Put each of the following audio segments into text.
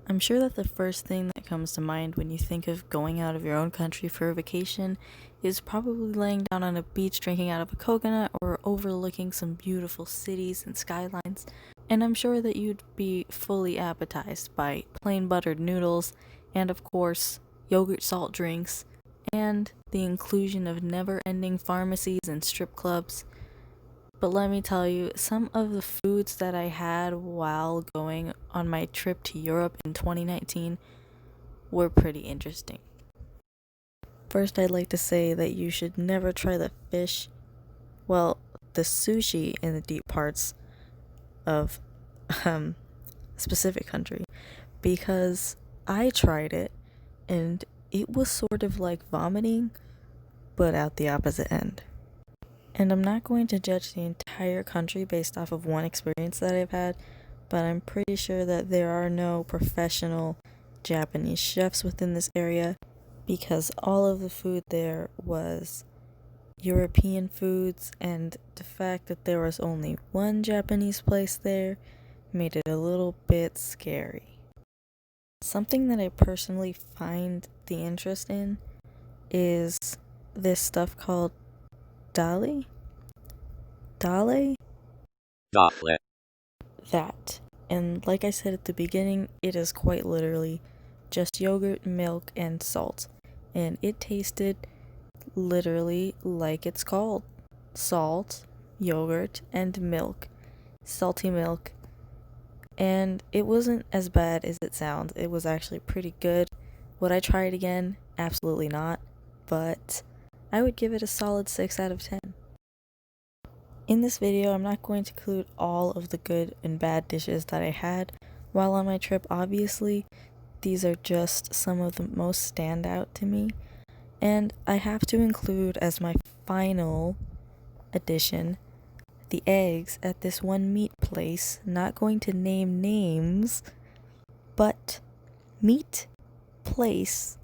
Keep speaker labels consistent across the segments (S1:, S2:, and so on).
S1: I'm sure that the first thing that comes to mind when you think of going out of your own country for a vacation is probably laying down on a beach drinking out of a coconut or overlooking some beautiful cities and skylines. And I'm sure that you'd be fully appetized by plain buttered noodles and, of course, yogurt salt drinks and the inclusion of never-ending pharmacies and strip clubs. But let me tell you, some of the foods that I had while going on my trip to Europe in 2019 were pretty interesting. First, I'd like to say that you should never try the fish, the sushi in the deep parts of a specific country, because I tried it and it was sort of like vomiting, but out the opposite end. And I'm not going to judge the entire country based off of one experience that I've had, but I'm pretty sure that there are no professional Japanese chefs within this area, because all of the food there was European foods, and the fact that there was only one Japanese place there made it a little bit scary. Something that I personally find the interest in is this stuff called Dale? Dale?
S2: Dale.
S1: That. And like I said at the beginning, it is quite literally just yogurt, milk, and salt. And it tasted literally like it's called. Salt, yogurt, and milk. Salty milk. And it wasn't as bad as it sounds. It was actually pretty good. Would I try it again? Absolutely not. But I would give it a solid 6 out of 10. In this video, I'm not going to include all of the good and bad dishes that I had while on my trip, obviously. These are just some of the most standout to me. And I have to include as my final addition the eggs at this one meat place. Not going to name names, but meat place.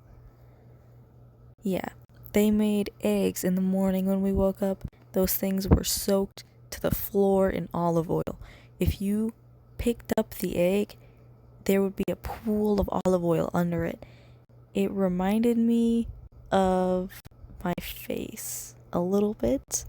S1: Yeah, they made eggs in the morning when we woke up. Those things were soaked to the floor in olive oil. If you picked up the egg, there would be a pool of olive oil under it. It reminded me of my face a little bit.